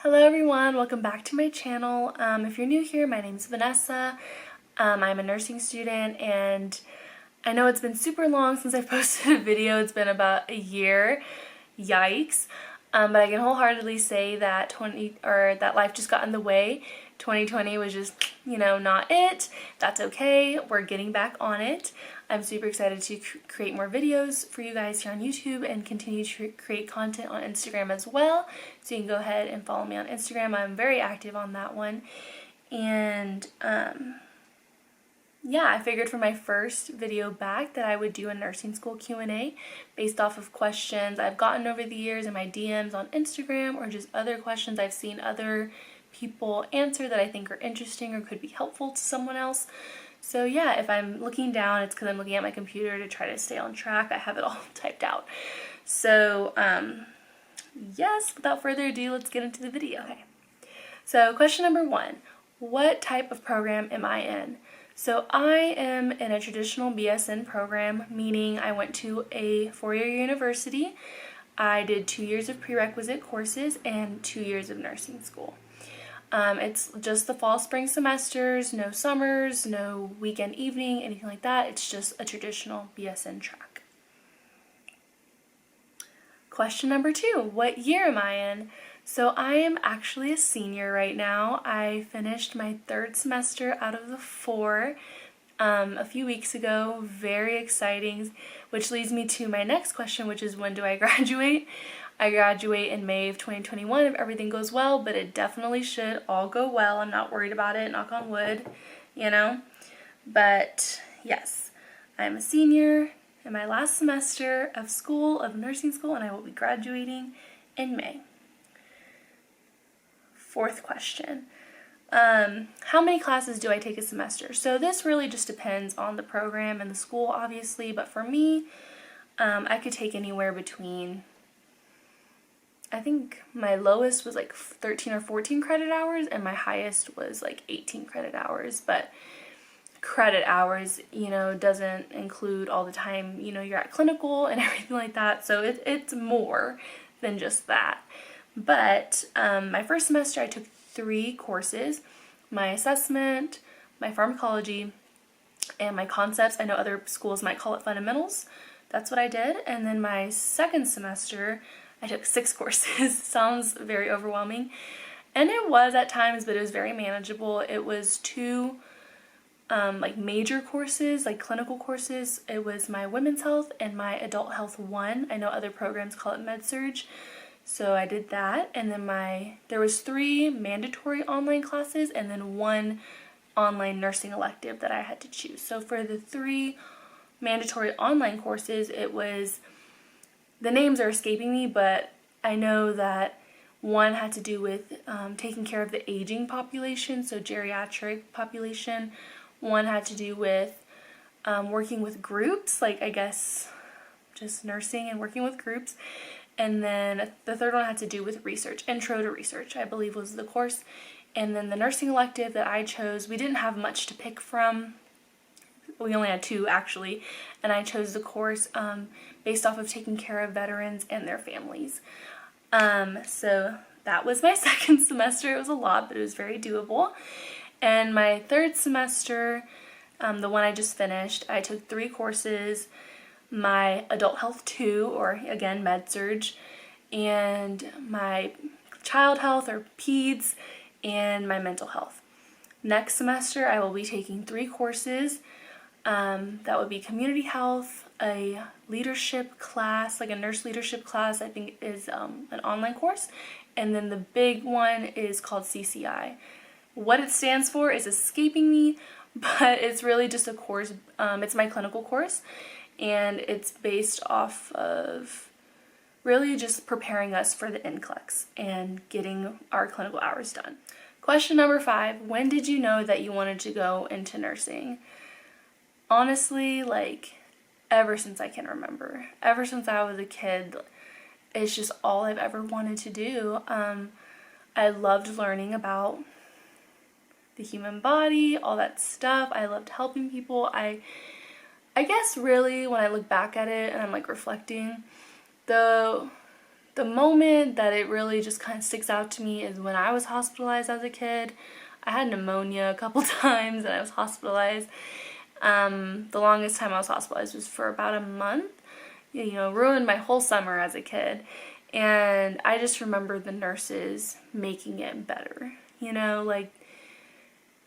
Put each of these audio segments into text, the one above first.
Hello everyone, welcome back to my channel. If you're new here, my name is Vanessa. I'm a nursing student and I know it's been super long since I've posted a video. It's been about a year. Yikes. But I can wholeheartedly say that that life just got in the way. 2020 was just, not it. That's okay. We're getting back on it. I'm super excited to create more videos for you guys here on YouTube and continue to create content on Instagram as well. So you can go ahead and follow me on Instagram. I'm very active on that one. And yeah, I figured for my first video back that I would do a nursing school Q&A based off of questions I've gotten over the years in my DMs on Instagram, or just other questions I've seen other people answer that I think are interesting or could be helpful to someone else. So yeah, if I'm looking down, it's because I'm looking at my computer to try to stay on track. I have it all typed out. So yes, without further ado, let's get into the video. Okay. So question number 1, what type of program am I in? So I am in a traditional BSN program, meaning I went to a 4-year university. I did 2 years of prerequisite courses and 2 years of nursing school. It's just the fall, spring semesters, no summers, no weekend evening, anything like that. It's just a traditional BSN track. Question number 2, what year am I in? So I am actually a senior right now. I finished my 3rd semester out of the 4 a few weeks ago. Very exciting, which leads me to my next question, which is when do I graduate? I graduate in May of 2021 if everything goes well, but it definitely should all go well. I'm not worried about it, knock on wood, But yes, I'm a senior in my last semester of school, of nursing school, and I will be graduating in May. 4th question. How many classes do I take a semester? So this really just depends on the program and the school, obviously, but for me, I could take anywhere between, I think my lowest was like 13 or 14 credit hours, and my highest was like 18 credit hours, but credit hours, doesn't include all the time, you're at clinical and everything like that, so it's more than just that. But my first semester I took 3 courses, my assessment, my pharmacology, and my concepts. I know other schools might call it fundamentals. That's what I did. And then my 2nd semester I took 6 courses. Sounds very overwhelming. And it was at times, but it was very manageable. It was 2 like major courses, like clinical courses. It was my women's health and my adult health 1. I know other programs call it med-surg. So I did that, and then there was 3 mandatory online classes and then 1 online nursing elective that I had to choose. So for the 3 mandatory online courses, it was, the names are escaping me, but I know that 1 had to do with taking care of the aging population, so geriatric population. 1 had to do with working with groups, like I guess just nursing and working with groups. And then the 3rd one had to do with research, intro to research, I believe was the course. And then the nursing elective that I chose, we didn't have much to pick from. We only had 2 actually, and I chose the course based off of taking care of veterans and their families. So that was my 2nd semester. It was a lot, but it was very doable. And my 3rd semester, the one I just finished, I took 3 courses. My adult health 2, or again med-surg, and my child health or peds, and my mental health. Next semester I will be taking 3 courses. That would be community health, a leadership class, like a nurse leadership class, I think is an online course, and then the big one is called CCI. What it stands for is escaping me, but it's really just a course. It's my clinical course. And it's based off of really just preparing us for the NCLEX and getting our clinical hours done. Question number 5, when did you know that you wanted to go into nursing? Honestly, like ever since I can remember. Ever since I was a kid, it's just all I've ever wanted to do. I loved learning about the human body, all that stuff. I loved helping people. I guess really when I look back at it and I'm like reflecting, the the moment that it really just kind of sticks out to me is when I was hospitalized as a kid. I had pneumonia a couple times and I was hospitalized. The longest time I was hospitalized was for about a month. You know, ruined my whole summer as a kid. And I just remember the nurses making it better. You know, like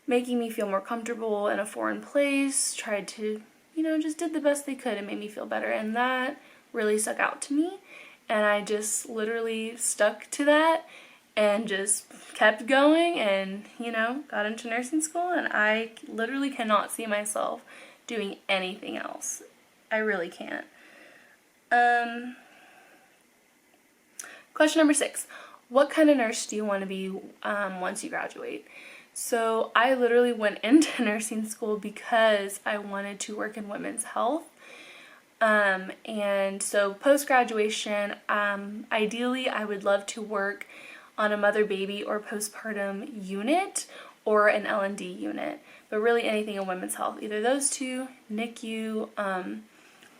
making me feel more comfortable in a foreign place, tried to, you know, just did the best they could and made me feel better. And that really stuck out to me. And I just literally stuck to that and just kept going and, you know, got into nursing school. And I literally cannot see myself doing anything else. I really can't. Question number 6. What kind of nurse do you want to be once you graduate? So I literally went into nursing school because I wanted to work in women's health. And so post-graduation, ideally I would love to work on a mother-baby or postpartum unit or an L&D unit, but really anything in women's health, either those two, NICU,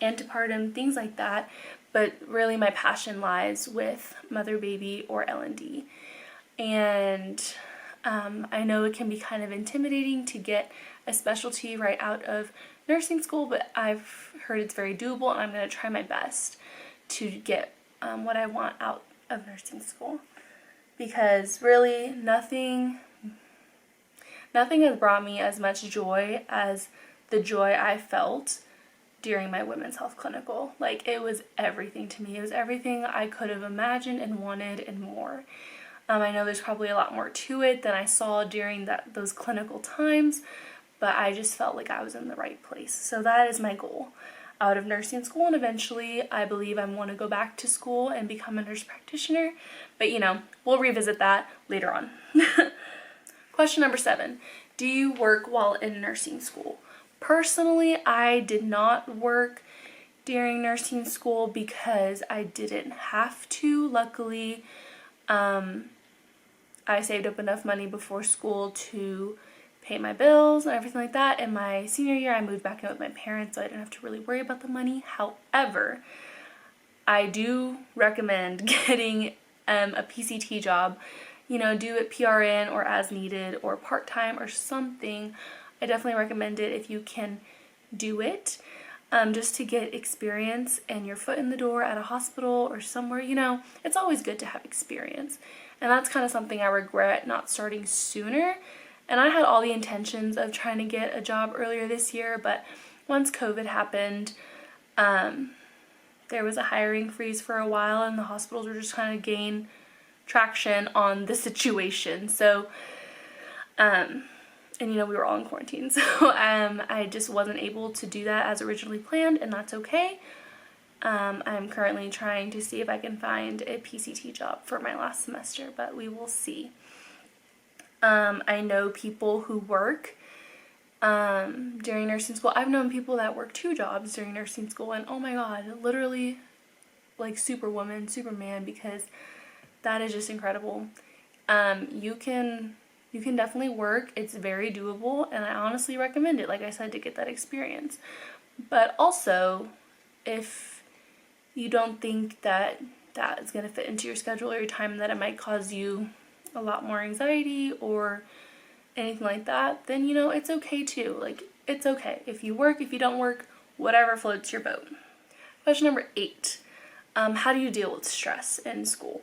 antepartum, things like that, but really my passion lies with mother-baby or L&D. And I know it can be kind of intimidating to get a specialty right out of nursing school, but I've heard it's very doable, and I'm going to try my best to get what I want out of nursing school. Because really nothing has brought me as much joy as the joy I felt during my women's health clinical. Like, it was everything to me. It was everything I could have imagined and wanted and more. I know there's probably a lot more to it than I saw during those clinical times, but I just felt like I was in the right place. So that is my goal out of nursing school, and eventually I believe I want to go back to school and become a nurse practitioner, but you know, we'll revisit that later on. Question number 7. Do you work while in nursing school? Personally, I did not work during nursing school because I didn't have to. Luckily, I saved up enough money before school to pay my bills and everything like that. In my senior year, I moved back in with my parents, so I didn't have to really worry about the money. However, I do recommend getting a PCT job. You know, do it PRN or as needed or part-time or something. I definitely recommend it if you can do it, just to get experience and your foot in the door at a hospital or somewhere. You know, it's always good to have experience. And that's kind of something I regret not starting sooner. And I had all the intentions of trying to get a job earlier this year, but once COVID happened, there was a hiring freeze for a while, and the hospitals were just trying to gain traction on the situation. So, and you know, we were all in quarantine, so I just wasn't able to do that as originally planned, and that's okay. I'm currently trying to see if I can find a PCT job for my last semester, but we will see. I know people who work during nursing school. I've known people that work 2 jobs during nursing school, and oh my god, literally like Superwoman, Superman, because that is just incredible. You can definitely work. It's very doable, and I honestly recommend it, like I said, to get that experience. But also, if you don't think that is going to fit into your schedule or your time, that it might cause you a lot more anxiety or anything like that, then, you know, it's okay too. Like, it's okay. If you work, if you don't work, whatever floats your boat. Question number 8. How do you deal with stress in school?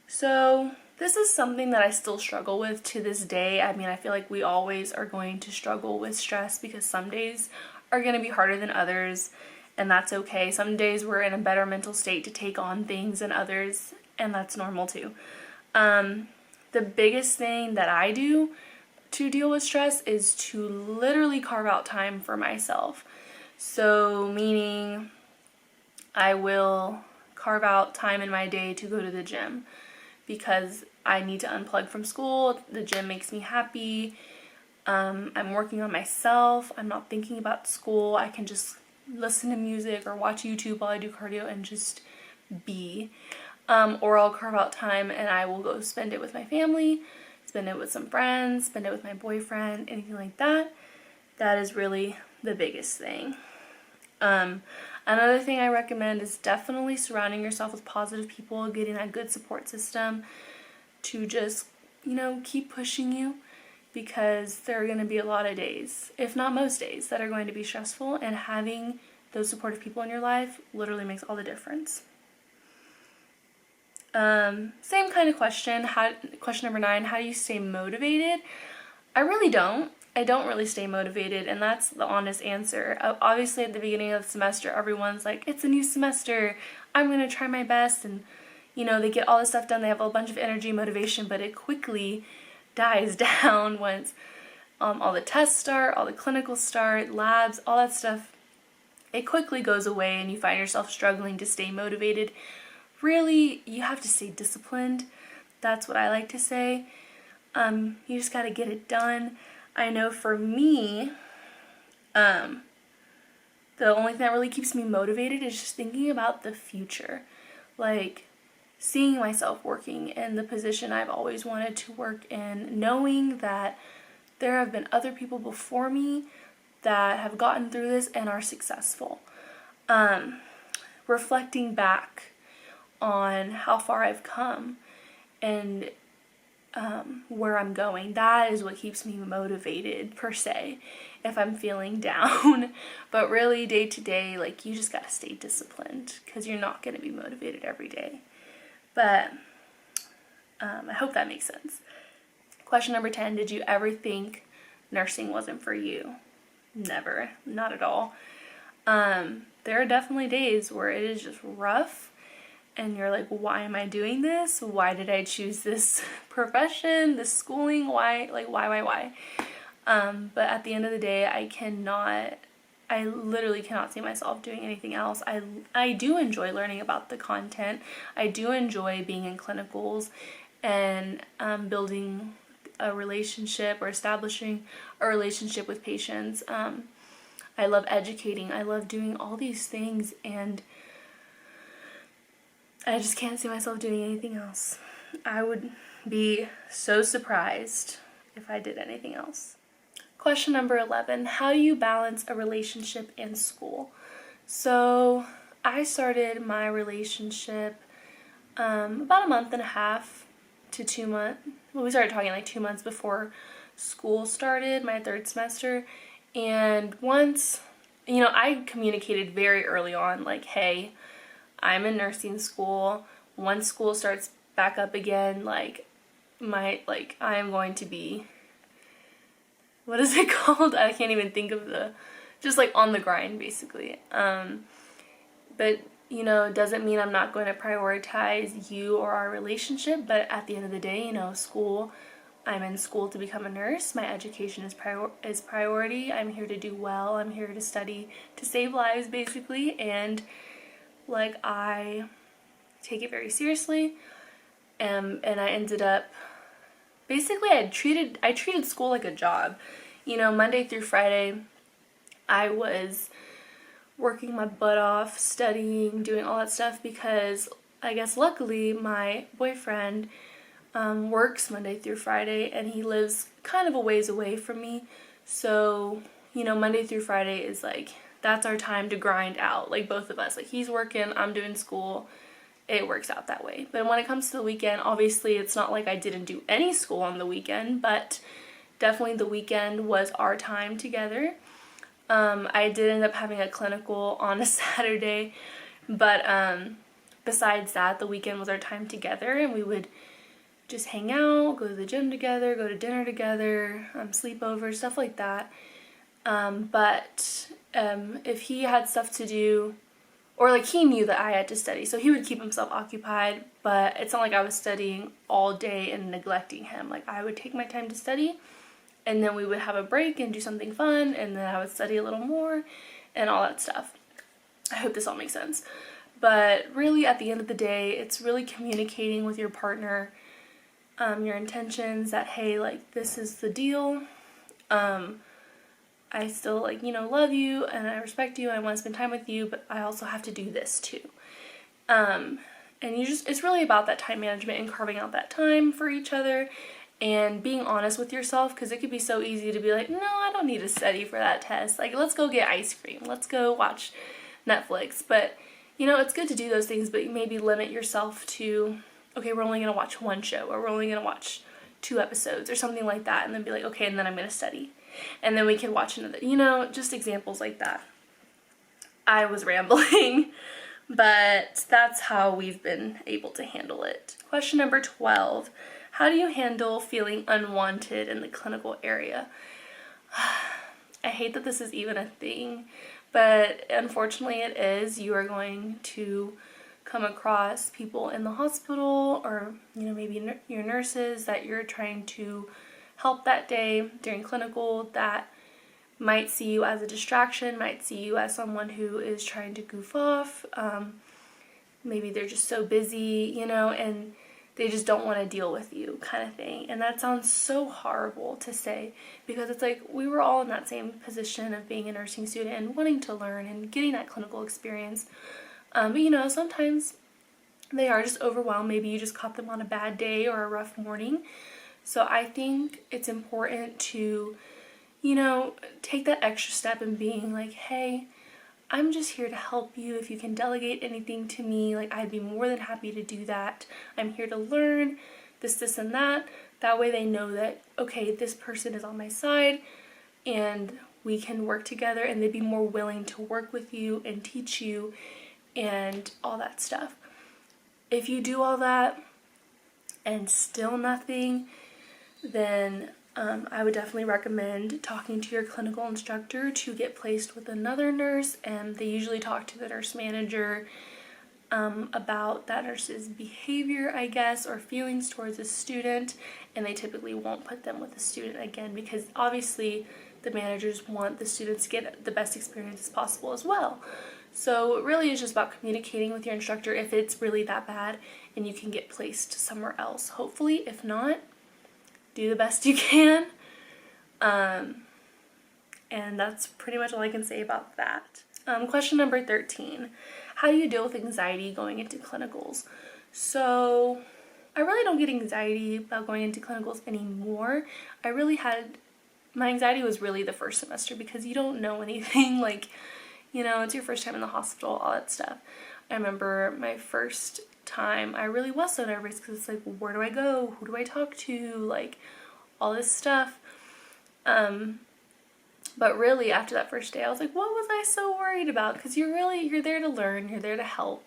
So this is something that I still struggle with to this day. I mean, I feel like we always are going to struggle with stress because some days are going to be harder than others, and that's okay. Some days we're in a better mental state to take on things than others, and that's normal too. The biggest thing that I do to deal with stress is to literally carve out time for myself. So meaning I will carve out time in my day to go to the gym because I need to unplug from school. The gym makes me happy. I'm working on myself. I'm not thinking about school. I can just listen to music or watch YouTube while I do cardio and just be. Or I'll carve out time and I will go spend it with my family, spend it with some friends, spend it with my boyfriend, anything like that. That is really the biggest thing. Another thing I recommend is definitely surrounding yourself with positive people, getting that good support system to just, keep pushing you, because there are going to be a lot of days, if not most days, that are going to be stressful, and having those supportive people in your life literally makes all the difference. Same kind of question. Question number 9, how do you stay motivated? I really don't. I don't really stay motivated, and that's the honest answer. Obviously, at the beginning of the semester, everyone's like, it's a new semester, I'm going to try my best, and, they get all this stuff done, they have a bunch of energy, motivation, but it quickly dies down once all the tests start, all the clinicals start, labs, all that stuff. It quickly goes away, and you find yourself struggling to stay motivated. Really, you have to stay disciplined. That's what I like to say. You just got to get it done. I know for me, the only thing that really keeps me motivated is just thinking about the future. Like, seeing myself working in the position I've always wanted to work in, knowing that there have been other people before me that have gotten through this and are successful. Reflecting back on how far I've come and where I'm going, that is what keeps me motivated, per se, if I'm feeling down. But really, day to day, like, you just gotta stay disciplined, because you're not gonna be motivated every day. But I hope that makes sense. Question number 10, did you ever think nursing wasn't for you? Never. Not at all. There are definitely days where it is just rough, and you're like, why am I doing this? Why did I choose this profession, this schooling? Why? But at the end of the day, I literally cannot see myself doing anything else. I do enjoy learning about the content. I do enjoy being in clinicals and building a relationship or establishing a relationship with patients. I love educating. I love doing all these things, and I just can't see myself doing anything else. I would be so surprised if I did anything else. Question number 11, how do you balance a relationship and school? So I started my relationship about a month and a half to 2 months. Well, we started talking like 2 months before school started, my 3rd semester. And once, I communicated very early on, like, hey, I'm in nursing school. Once school starts back up again, I am going to be, what is it called? I can't even think of just like on the grind, basically. But, it doesn't mean I'm not going to prioritize you or our relationship, but at the end of the day, school, I'm in school to become a nurse. My education is priority. I'm here to do well. I'm here to study, to save lives, basically, and I take it very seriously, and I ended up, basically, I treated school like a job. Monday through Friday, I was working my butt off, studying, doing all that stuff, because I guess luckily my boyfriend works Monday through Friday, and he lives kind of a ways away from me, so, Monday through Friday is that's our time to grind out, both of us. He's working, I'm doing school. It works out that way. But when it comes to the weekend, obviously it's not like I didn't do any school on the weekend, but definitely the weekend was our time together. I did end up having a clinical on a Saturday, but besides that, the weekend was our time together, and we would just hang out, go to the gym together, go to dinner together, sleep over, stuff like that. But if he had stuff to do, or he knew that I had to study, so he would keep himself occupied, but it's not like I was studying all day and neglecting him. I would take my time to study, and then we would have a break and do something fun, and then I would study a little more and all that stuff. I hope this all makes sense. But really, at the end of the day, it's really communicating with your partner your intentions, that, hey, this is the deal. I still, love you, and I respect you, and I want to spend time with you, but I also have to do this too. And it's really about that time management and carving out that time for each other and being honest with yourself, because it could be so easy to be like, no, I don't need to study for that test. Let's go get ice cream. Let's go watch Netflix. But, you know, it's good to do those things, but maybe limit yourself to, okay, we're only going to watch one show, or we're only going to watch 2 episodes, or something like that, and then be like, okay, and then I'm going to study. And then we can watch another, you know, just examples like that. I was rambling, but that's how we've been able to handle it. Question number 12. How do you handle feeling unwanted in the clinical area? I hate that this is even a thing, but unfortunately it is. You are going to come across people in the hospital, or, you know, maybe your nurses that you're trying to help that day during clinical, that might see you as a distraction, might see you as someone who is trying to goof off. Maybe they're just so busy, you know, and they just don't want to deal with you, kind of thing. And that sounds so horrible to say, because it's like we were all in that same position of being a nursing student and wanting to learn and getting that clinical experience. But, you know, sometimes they are just overwhelmed. Maybe you just caught them on a bad day or a rough morning. So I think it's important to, you know, take that extra step in being like, hey, I'm just here to help you. If you can delegate anything to me, like, I'd be more than happy to do that. I'm here to learn this, and that. That way they know that, okay, this person is on my side and we can work together, and they'd be more willing to work with you and teach you and all that stuff. If you do all that and still nothing, then I would definitely recommend talking to your clinical instructor to get placed with another nurse, and they usually talk to the nurse manager about that nurse's behavior, I guess, or feelings towards a student, and they typically won't put them with a student again, because obviously the managers want the students to get the best experience as possible as well. So it really is just about communicating with your instructor if it's really that bad and you can get placed somewhere else. Hopefully, if not, do the best you can. And that's pretty much all I can say about that. Question number 13. How do you deal with anxiety going into clinicals? So I really don't get anxiety about going into clinicals anymore. My anxiety was really the first semester, because you don't know anything. Like, you know, it's your first time in the hospital, all that stuff. I remember my first time, I really was so nervous, because it's like, where do I go? Who do I talk to? Like, all this stuff. But really, after that first day, I was like, what was I so worried about? Because you're there to learn, you're there to help.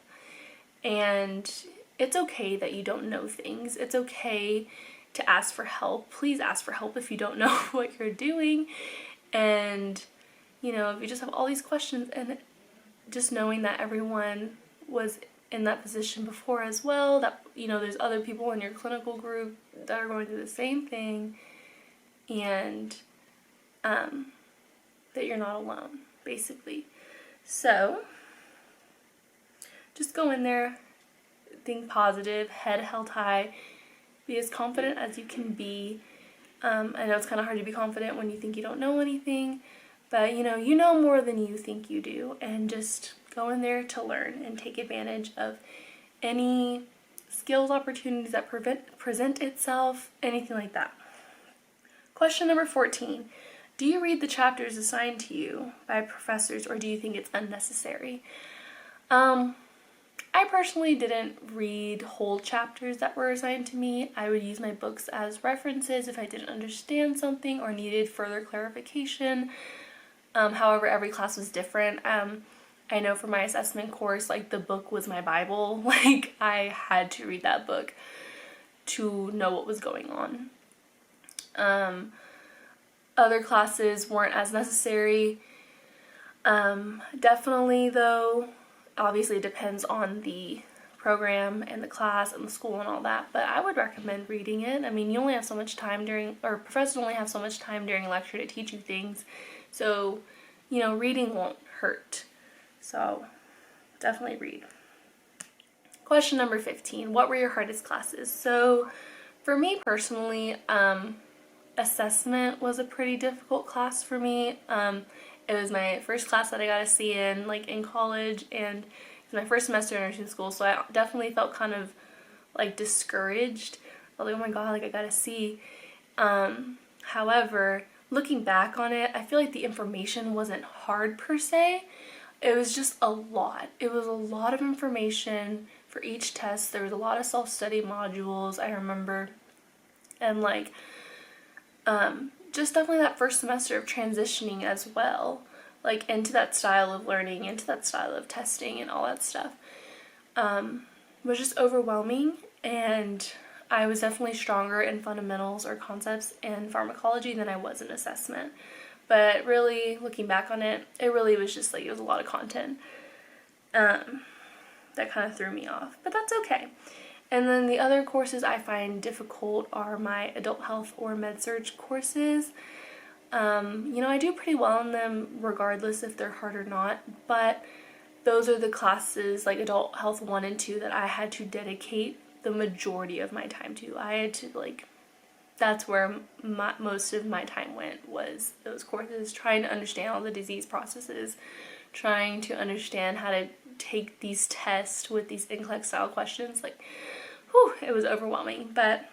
And it's okay that you don't know things. It's okay to ask for help. Please ask for help if you don't know what you're doing. And, you know, if you just have all these questions, and just knowing that everyone was in that position before as well, that, you know, there's other people in your clinical group that are going through the same thing, and that you're not alone, basically. So just go in there, think positive, head held high, be as confident as you can be. I know it's kind of hard to be confident when you think you don't know anything, but you know more than you think you do, and just go in there to learn and take advantage of any skills opportunities that present itself, anything like that. Question number 14. Do you read the chapters assigned to you by professors, or do you think it's unnecessary? I personally didn't read whole chapters that were assigned to me. I would use my books as references if I didn't understand something or needed further clarification. However, every class was different. I know for my assessment course, like, the book was my Bible. Like, I had to read that book to know what was going on. Other classes weren't as necessary. Definitely, though, obviously it depends on the program and the class and the school and all that, but I would recommend reading it. I mean, you only have so much time professors only have so much time during lecture to teach you things, so, you know, reading won't hurt. So, definitely read. Question number 15. What were your hardest classes? So, for me personally, assessment was a pretty difficult class for me. It was my first class that I got a C in, like, in college, and it was my first semester in nursing school, so I definitely felt kind of, like, discouraged. I was like, oh my god, like, I got a C. However, looking back on it, I feel like the information wasn't hard per se. it was just a lot. It was a lot of information for each test. There was a lot of self-study modules, I remember. And like, just definitely that first semester of transitioning as well, like into that style of learning, into that style of testing and all that stuff, was just overwhelming. And I was definitely stronger in fundamentals or concepts in pharmacology than I was in assessment. But really, looking back on it, it really was just like, it was a lot of content that kind of threw me off. But that's okay. And then the other courses I find difficult are my adult health or med-surg courses. I do pretty well in them regardless if they're hard or not, but those are the classes like adult health 1 and 2 that I had to dedicate the majority of my time to. I had to that's where most of my time went, was those courses, trying to understand all the disease processes, trying to understand how to take these tests with these NCLEX style questions. Like, whew, it was overwhelming, but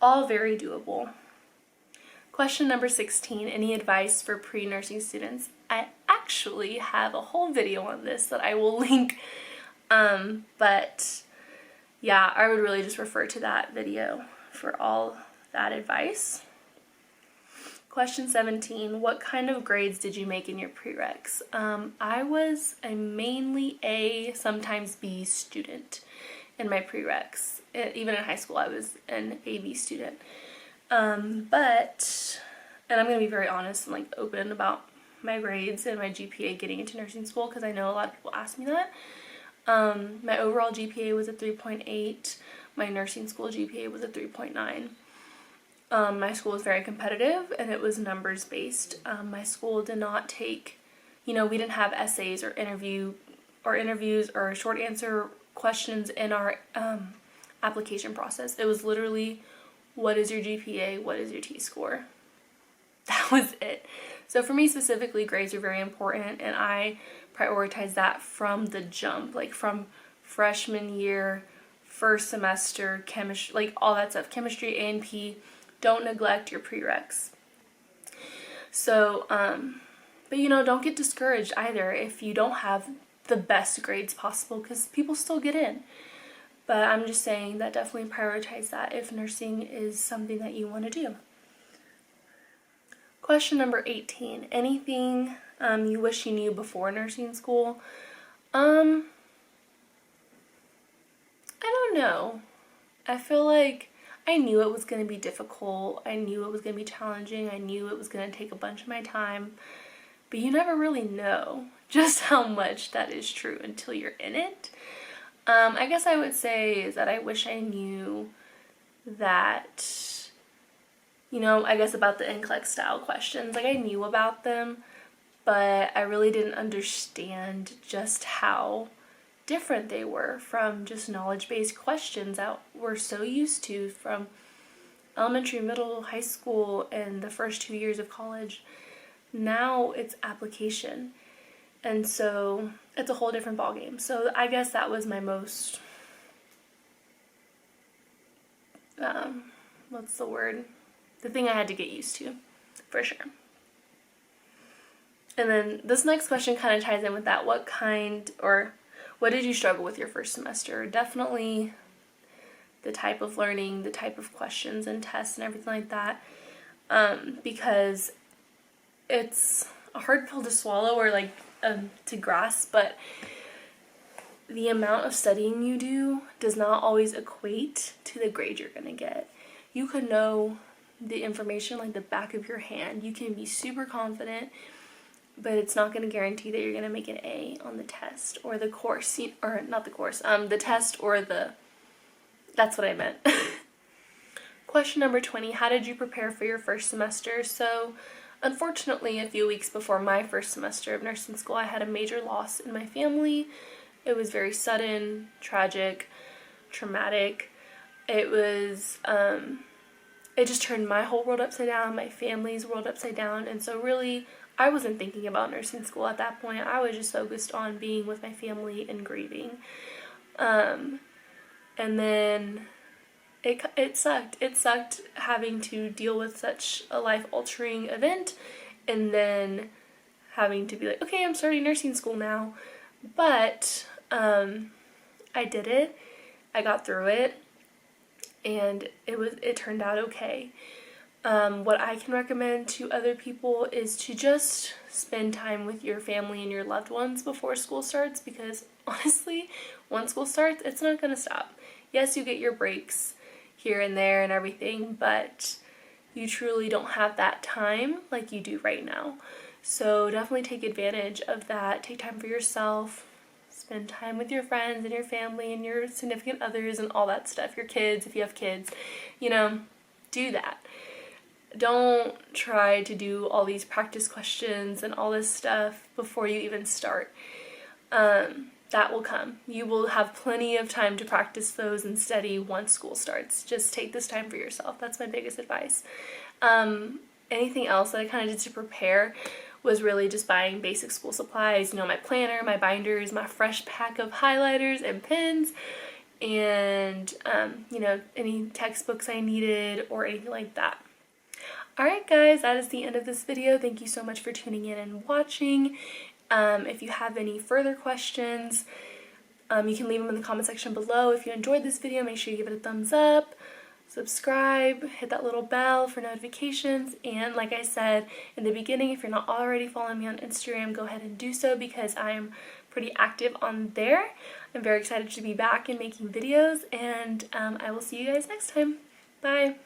all very doable. Question number 16, any advice for pre-nursing students? I actually have a whole video on this that I will link, but yeah, I would really just refer to that video for all that advice. Question 17, what kind of grades did you make in your prereqs? I was a mainly A, sometimes B student in my prereqs. Even in high school, I was an A-B student. And I'm going to be very honest and like open about my grades and my GPA getting into nursing school, because I know a lot of people ask me that. My overall GPA was a 3.8. My nursing school GPA was a 3.9. My school was very competitive and it was numbers based. My school did not take, we didn't have essays or interviews or short answer questions in our application process. It was literally, what is your GPA? What is your T-score? That was it. So for me specifically, grades are very important, and I prioritize that from the jump, like from freshman year, first semester, chemistry, like all that stuff, chemistry, A&P. Don't neglect your prereqs. So, but don't get discouraged either if you don't have the best grades possible, because people still get in. But I'm just saying that definitely prioritize that if nursing is something that you want to do. Question number 18, anything you wish you knew before nursing school? I don't know. I feel like I knew it was going to be difficult. I knew it was going to be challenging. I knew it was going to take a bunch of my time. But you never really know just how much that is true until you're in it. I guess I would say is that I wish I knew that, I guess about the NCLEX style questions. Like, I knew about them, but I really didn't understand just how different they were from just knowledge-based questions that we're so used to from elementary, middle, high school, and the first 2 years of college. Now it's application. And so it's a whole different ballgame. So I guess that was my most, what's the word? The thing I had to get used to, for sure. And then this next question kind of ties in with that. What did you struggle with your first semester? Definitely the type of learning, the type of questions and tests and everything like that. Because it's a hard pill to swallow or to grasp, but the amount of studying you do does not always equate to the grade you're going to get. You could know the information like the back of your hand. You can be super confident, but it's not going to guarantee that you're going to make an A on the test or the course, or not the course, the test or that's what I meant. Question number 20, how did you prepare for your first semester? So, unfortunately, a few weeks before my first semester of nursing school, I had a major loss in my family. It was very sudden, tragic, traumatic. It was, it just turned my whole world upside down, my family's world upside down, and so really, I wasn't thinking about nursing school at that point. I was just focused on being with my family and grieving. And then it sucked. It sucked having to deal with such a life-altering event and then having to be like, okay, I'm starting nursing school now. But I did it. I got through it, and it turned out okay. What I can recommend to other people is to just spend time with your family and your loved ones before school starts, because honestly, once school starts, it's not going to stop. Yes, you get your breaks here and there and everything, but you truly don't have that time like you do right now. So definitely take advantage of that. Take time for yourself. Spend time with your friends and your family and your significant others and all that stuff. Your kids, if you have kids, do that. Don't try to do all these practice questions and all this stuff before you even start. That will come. You will have plenty of time to practice those and study once school starts. Just take this time for yourself. That's my biggest advice. Anything else that I kind of did to prepare was really just buying basic school supplies, my planner, my binders, my fresh pack of highlighters and pens, and, any textbooks I needed or anything like that. Alright guys, that is the end of this video. Thank you so much for tuning in and watching. If you have any further questions, you can leave them in the comment section below. If you enjoyed this video, make sure you give it a thumbs up, subscribe, hit that little bell for notifications, and like I said in the beginning, if you're not already following me on Instagram, go ahead and do so because I'm pretty active on there. I'm very excited to be back and making videos, and I will see you guys next time. Bye!